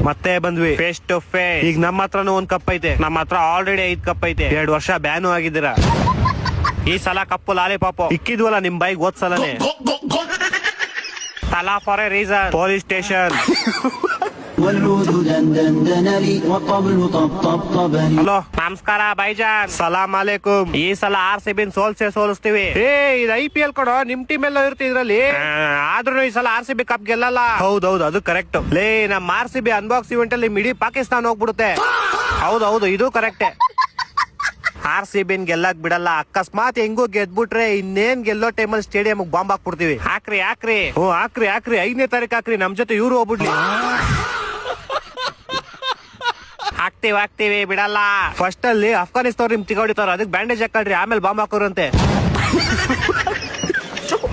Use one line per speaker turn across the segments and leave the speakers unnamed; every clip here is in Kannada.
ಮತ್ತೆ ಬಂದ್ವಿ ಫೇಸ್ ಟು ಫೇಸ್. ಈಗ ನಮ್ಮ ಹತ್ರನೂ ಒಂದ್ ಕಪ್ ಐತೆ, ನಮ್ಮ ಹತ್ರ ಆಲ್ರೆಡಿ 5 ಕಪ್ ಐತೆ. 2 ವರ್ಷ ಬ್ಯಾನು ಆಗಿದ್ದೀರಾ. ಈ ಸಲ ಕಪ್ಪು ಲಾಲಿಪಾಪು ಇಕ್ಕಿದ್ವಲ್ಲ ನಿಮ್ ಬೈಕ್ ಓದ್ಸಲನೆ. ತಲಾ for A reason. Police station. Hello ನಮಸ್ಕಾರ ಬೈಜಾನ್. ಸಲಾಂ ಅಲೈಕುಂ. ಈ ಸಲ RCB ಸೋಲಿಸ್ತೀವಿ. ಇದು IPL ಕೊಡೋ, ನಿಮ್ ಟೀಮ್ ಎಲ್ಲ ಇರ್ತಿದ್ರಲ್ಲಿ. ಆದ್ರೂ ಈ ಸಲ RCB ಕಪ್ ಗೆಲ್ಲಲ್ಲ. ಹೌದೌದು, ಅದು ಕರೆಕ್ಟ್. ಲೇ ನಮ್ RCB ಅನ್ಬಾಕ್ಸ್ ಇವೆಂಟ್ ಅಲ್ಲಿ ಇಡೀ ಪಾಕಿಸ್ತಾನ ಹೋಗ್ಬಿಡುತ್ತೆ. ಹೌದೌದು, ಇದು ಕರೆಕ್ಟ್. RCB ಗೆಲ್ಲಕ್ ಬಿಡಲ್ಲ. ಅಕಸ್ಮಾತ್ ಹೆಂಗೋ ಗೆದ್ಬಿಟ್ರೆ ಇನ್ನೇನ್ ಗೆಲ್ಲೋ ಟೈಮಲ್ಲಿ ಸ್ಟೇಡಿಯಂ ಬಾಂಬ್ ಹಾಕ್ಬಿಡ್ತೀವಿ. ಹಾಕ್ರಿ ಹ್ಞೂ ಹಾಕ್ರಿ 5ನೇ ತಾರೀಕು ಹಾಕ್ರಿ. ನಮ್ ಜೊತೆ ಇವ್ರು ಹೋಗ್ಬಿಡ್ಲಿ. ಹಾಕ್ತಿವಿ ಬಿಡಲ್ಲ. ಫಸ್ಟ್ ಅಲ್ಲಿ ಅಫ್ಘಾನಿಸ್ತಾನ ನಿಮ್ ತಿಗೋಡಿತಾರ, ಅದಕ್ಕೆ ಬ್ಯಾಂಡೇಜ್ ಹಾಕಳ್ರಿ, ಆಮೇಲೆ ಬಾಂಬ್ ಹಾಕೋರಂತೆ.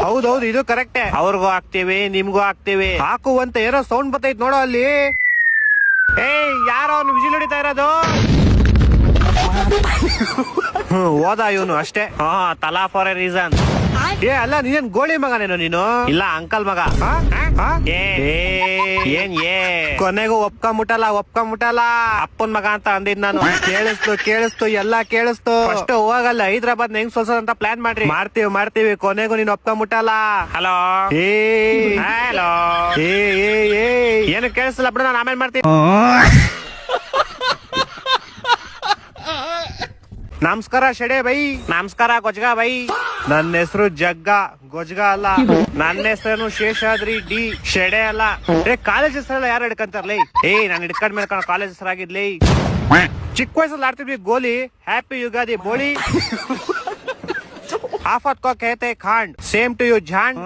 ಹೌದೌದು, ಇದು ಕರೆಕ್ಟೇ. ಅವ್ರಿಗೂ ಹಾಕ್ತಿವಿ, ನಿಮ್ಗೂ ಹಾಕ್ತಿವಿ. ಹಾಕುವಂತ ಏನೋ ಸೌಂಡ್ ಬರ್ತೈತ್ ನೋಡೋ ಅಲ್ಲಿ. ಯಾರೋ ಅವ್ನು ವಿಜಿಲ್ ಹೊಡಿತಾ ಇರೋದು. ಓದ ಇವನು ಅಷ್ಟೇ. ತಲಾ ಫಾರ್ ಎ ರೀಸನ್. ಅಲ್ಲ ನೀನ್ ಗೋಳಿ ಮಗನೇನೋ ನೀನು? ಇಲ್ಲ ಅಂಕಲ್ ಮಗ. ಕೊನೆಗೂ ಒಪ್ಕೊಂಬಿಟ್ಟಲ್ಲ. ಅಪ್ಪನ್ ಮಗ ಅಂತ ಅಂದಿದ್ ನಾನು. ಕೇಳಿಸ್ತು ಎಲ್ಲ ಕೇಳಿಸ್ತು. ಅಷ್ಟು ಹೋಗಲ್ಲ ಹೈದ್ರಾಬಾದ್ ಹೆಂಗ್ ಸೋಲ್ಸೋದಂತ ಪ್ಲಾನ್ ಮಾಡ್ತೀವಿ. ಕೊನೆಗೂ ನೀನ್ ಒಪ್ಕೊಂಬಿಟ್ಟಲ್ಲ. ಹಲೋ ಏನು ಕೇಳಿಸಲ್ಲ ಬಿಡು, ನಾನು ಆಮೇಲೆ ಮಾಡ್ತೀನಿ. ನಮಸ್ಕಾರ ಶೆಡೆ ಬೈ. ನಮಸ್ಕಾರ ಗೊಜ್ಗಾ ಬೈ. ನನ್ನ ಹೆಸರು ಜಗ್ಗ, ಗೊಜ್ಗಾ ಅಲ್ಲ. ನನ್ನ ಹೆಸರು ಶೇಷಾದ್ರಿ ಡಿ, ಶೆಡೆ ಅಲ್ಲ. ಕಾಲೇಜ್ ಹೆಸರೆಲ್ಲ ಯಾರು ಹಿಡ್ಕಂತಾರಲೇ? ನಾನು ಹಿಡ್ಕೊಂಡ್ ಮೇಲೆ ಕಾಲೇಜ್ ಹೆಸರಾಗಿದ್ಲಿ. ಚಿಕ್ಕ ವಯಸ್ಸಲ್ಲಿ ಆಡ್ತಿದ್ವಿ ಗೋಲಿ. ಹ್ಯಾಪಿ ಯುಗಾದಿ ಬೋಳಿ. ಆಫತ್ ಕೋ ಕೇತೆ ಖಾಂಡ್, ಸೇಮ್ ಟು ಯು ಜಾಂಡ್.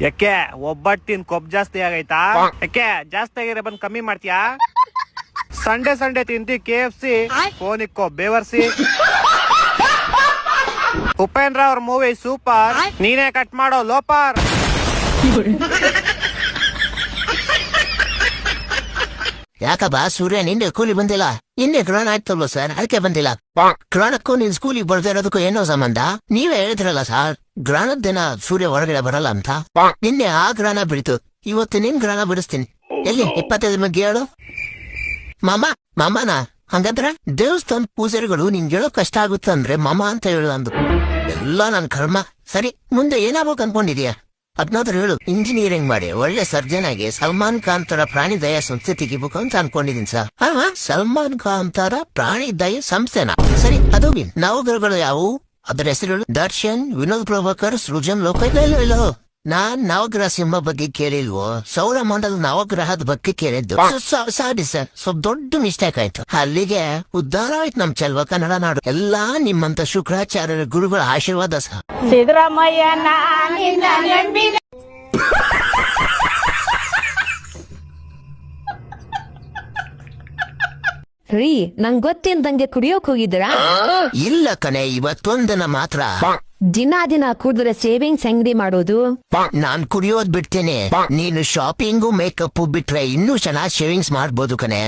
ಯಾಕೆ ಒಬ್ಬಟ್ಟಿನ ಕೊಬ್ಬು ಜಾಸ್ತಿ ಆಗೈತಾ? ಯಾಕೆ ಜಾಸ್ತಿ ಆಗಿರೋ ಬಂದ್ ಕಮ್ಮಿ ಮಾಡ್ತೀಯಾ? ಸಂಡೆ ತಿಂತಿ KFC, ಫೋನ್ ಇಕ್ಕೋ ಬೇವರ್ಸಿ. ಉಪೇಂದ್ರ ಅವ್ರ ಮೂವಿ ಸೂಪರ್, ನೀನೇ ಕಟ್ ಮಾಡೋ ಲೋಪರ್.
ಯಾಕಬ್ಬ ಸೂರ್ಯ, ನಿನ್ನೆ ಕೂಲಿ ಬಂದಿಲ್ಲ? ನಿನ್ನೆ ಗ್ರಹಣ ಆಯ್ತಲ್ವ ಸರ್, ಅದಕ್ಕೆ ಬಂದಿಲ್ಲ. ಗ್ರಹಣಕ್ಕೂ ನಿನ್ ಸ್ಕೂಲಿಗೆ ಬರ್ತಾ ಇರೋದಕ್ಕೂ ಏನೋ ಸಂಬಂಧ? ನೀವೇ ಹೇಳಿದ್ರಲ್ಲ ಸರ್, ಗ್ರಹಣದ ದಿನ ಸೂರ್ಯ ಹೊರಗಡೆ ಬರಲ್ಲ ಅಂತ. ನಿನ್ನೆ ಆ ಗ್ರಹಣ ಬಿಡಿತು, ಇವತ್ತು ನಿನ್ ಗ್ರಹಣ ಬಿಡಿಸ್ತೀನಿ. ಎಲ್ಲಿ 25 ಬಗ್ಗೆ ಹೇಳು. ಮಾಮನ ಹಂಗಂದ್ರ ದೇವಸ್ಥಾನ ಪೂಜಾರಿಗಳು ನಿನ್ ಹೇಳೋ ಕಷ್ಟ ಆಗುತ್ತಂದ್ರೆ ಮಾಮ ಅಂತ ಹೇಳು ಅಂದ್ರು. ಎಲ್ಲ ನನ್ ಕರ್ಮ. ಸರಿ, ಮುಂದೆ ಏನಾಗ್ಬೇಕು ಅನ್ಕೊಂಡಿದ್ಯಾ? ಅದ್ನಾದ್ರೂ ಹೇಳು. ಇಂಜಿನಿಯರಿಂಗ್ ಮಾಡಿ ಒಳ್ಳೆ ಸರ್ಜನ್ ಆಗಿ ಸಲ್ಮಾನ್ ಖಾನ್ ತರ ಪ್ರಾಣಿ ದಯಾ ಸಂಸ್ಥೆ ತೆಗಿಬೇಕು ಅಂತ ಅನ್ಕೊಂಡಿದೀನಿ ಸರ್. ಸಲ್ಮಾನ್ ಖಾನ್ ತರ ಪ್ರಾಣಿ ದಯಾ ಸಂಸ್ಥೆನಾ? ಸರಿ, ಅದೋಗಿ ನವಗ್ರಹಗಳು ಯಾವುವು? ಅದ್ರ ಹೆಸರು ದರ್ಶನ್, ವಿನೋದ್ ಪ್ರಭಾಕರ್, ಸೃಜನ್ ಲೋಕ. ನಾನ್ ನವಗ್ರಹ ಸಿಂಹ ಬಗ್ಗೆ ಕೇಳಿಲ್ವೋ? ಸೌರಮಂಡಲ ನವಗ್ರಹದ ಬಗ್ಗೆ ಕೇಳಿದ್ದು. ಸಾರಿ ಸರ್, ಸ್ವಲ್ಪ ದೊಡ್ಡ ಮಿಸ್ಟೇಕ್ ಆಯ್ತು. ಅಲ್ಲಿಗೆ ಉದ್ಧಾರ ಆಯ್ತು ನಮ್ ಚೆಲ್ವ ಕನ್ನಡ ನಾಡು. ಎಲ್ಲಾ ನಿಮ್ಮಂತ ಶುಕ್ರಾಚಾರ್ಯರ ಗುರುಗಳ ಆಶೀರ್ವಾದ ಸಹ.
ಸಿದ್ದರಾಮಯ್ಯ
ರೀ, ನಂಗ್ ಗೊತ್ತಿಲ್ದಂಗೆ ಕುಡಿಯೋಕ್ ಹೋಗಿದ್ದೀರಾ?
ಇಲ್ಲ ಕಣೆ, ಇವತ್ತೊಂದಿನ ಮಾತ್ರ.
ದಿನ ಕುಡಿದ್ರೆ ಸೇವಿಂಗ್ಸ್ ಅಂಗಡಿ ಮಾಡೋದು?
ನಾನ್ ಕುಡಿಯೋದ್ ಬಿಡ್ತೇನೆ. ನೀನು ಶಾಪಿಂಗು ಮೇಕಪ್ ಬಿಟ್ರೆ ಇನ್ನೂ ಚೆನ್ನಾಗ್ ಶೇವಿಂಗ್ಸ್ ಮಾಡ್ಬೋದು ಕಣೆ.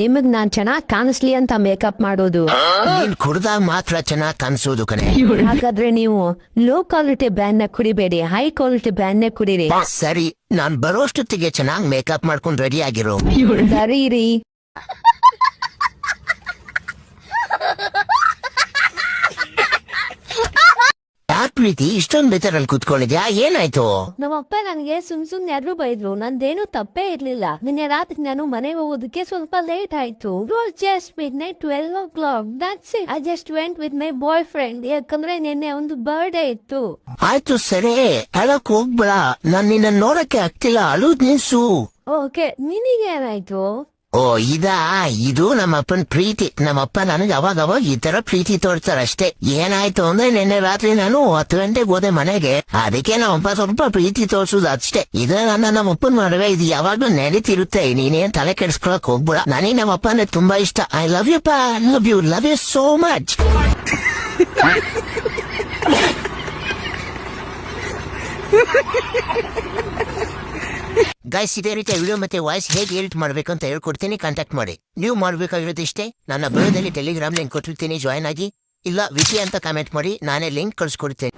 ನಿಮಗ್ ನಾನ್ ಚೆನ್ನಾಗ್ ಕಾಣಿಸ್ಲಿ ಅಂತ ಮೇಕಪ್ ಮಾಡೋದು.
ನೀನ್ ಕುಡ್ದಾಗ ಮಾತ್ರ ಚೆನ್ನಾಗ್ ಕಾಣಿಸೋದು ಕಣೆ.
ಹಾಗಾದ್ರೆ ನೀವು ಲೋ ಕ್ವಾಲಿಟಿ ಬ್ರ್ಯಾಂಡ್ ನ ಕುಡಿಬೇಡಿ, ಹೈ ಕ್ವಾಲಿಟಿ ಬ್ರ್ಯಾಂಡ್ ನ ಕುಡೀರಿ.
ಸರಿ, ನಾನ್ ಬರೋಷ್ಟೊತ್ತಿಗೆ ಚೆನ್ನಾಗ್ ಮೇಕಪ್ ಮಾಡ್ಕೊಂಡ್ ರೆಡಿ ಆಗಿರೋ.
ಸರಿ ರೀ.
ಪ್ರೀತಿ ಇಷ್ಟೊಂದು ಬೇಜಾರಲ್ಲಿ ಕೂತ್ಕೊಂಡಿದ್ಯಾ? ಏನಾಯ್ತು?
ನಮ್ಮಪ್ಪ ನನಗೆ ಸುಮ್ನೆ ಯಾರು ಬೈದ್ರು. ನಂದೇನು ತಪ್ಪೇ ಇರ್ಲಿಲ್ಲ. ನಿನ್ನೆ ರಾತ್ರಿ ನಾನು ಮನೆಗೆ ಹೋಗೋದಕ್ಕೆ ಸ್ವಲ್ಪ ಲೇಟ್ ಆಯ್ತು. Just midnight 12 o'clock. That's it. I just went with my boyfriend. ಯಾಕಂದ್ರೆ ನಿನ್ನೆ ಒಂದು ಬರ್ಡೇ ಇತ್ತು.
ಆಯ್ತು ಸರಿ, ಅಳಕ್ ಹೋಗ್ಬೇಡ. ನಾನ್ ನಿನ್ನ ನೋಡಕ್ಕೆ ಆಗ್ತಿಲ್ಲ, ಅಳುದ್ ನಿಲ್ಸು.
ಓಕೆ, ನಿನಗೆ ಏನಾಯ್ತು?
ಓ ಇದು ನಮ್ಮಪ್ಪನ ಪ್ರೀತಿ. ನಮ್ಮಪ್ಪ ನನಗೆ ಅವಾಗ ಈ ತರ ಪ್ರೀತಿ ತೋರ್ತಾರಷ್ಟೇ. ಏನಾಯ್ತು ಅಂದ್ರೆ ನಿನ್ನೆ ರಾತ್ರಿ ನಾನು 10 ಗಂಟೆಗೆ ಹೋದೆ ಮನೆಗೆ. ಅದಕ್ಕೆ ನಮ್ಮಪ್ಪ ಸ್ವಲ್ಪ ಪ್ರೀತಿ ತೋರ್ಸುದು ಅಷ್ಟೇ. ಇದು ನಮ್ಮಪ್ಪನ ಮದುವೆ, ಇದು ಯಾವಾಗ್ಲೂ ನಡೀತಿರುತ್ತೆ. ನೀನೇನ್ ತಲೆ ಕೆಡಿಸ್ಕೊಳಕ್ ಹೋಗ್ಬಿಡ. ನನಗೆ ನಮ್ಮಪ್ಪ ಅಂದ್ರೆ ತುಂಬಾ ಇಷ್ಟ. ಐ ಲವ್ ಯು ಪಾ, love you so much. Guys, ಇದೇ ರೀತಿಯ ವಿಡಿಯೋ ಮತ್ತೆ ವಾಯ್ಸ್ ಹೇಗೆ ಎಡಿಟ್ ಮಾಡ್ಬೇಕು ಅಂತ ಹೇಳ್ಕೊಡ್ತೀನಿ. ಕಾಂಟ್ಯಾಕ್ಟ್ ಮಾಡಿ. ನೀವು ಮಾಡ್ಬೇಕಾಗಿರೋದು ಇಷ್ಟೇ. ನನ್ನ ಬಯೋದಲ್ಲಿ ಟೆಲಿಗ್ರಾಮ್ ಲಿಂಕ್ ಕೊಟ್ಟಿರ್ತೀನಿ, ಜಾಯ್ನ್ ಆಗಿ. ಇಲ್ಲ ವಿಷಯ ಅಂತ ಕಾಮೆಂಟ್ ಮಾಡಿ, ನಾನೇ ಲಿಂಕ್ ಕಳ್ಸಿಕೊಡ್ತೇನೆ.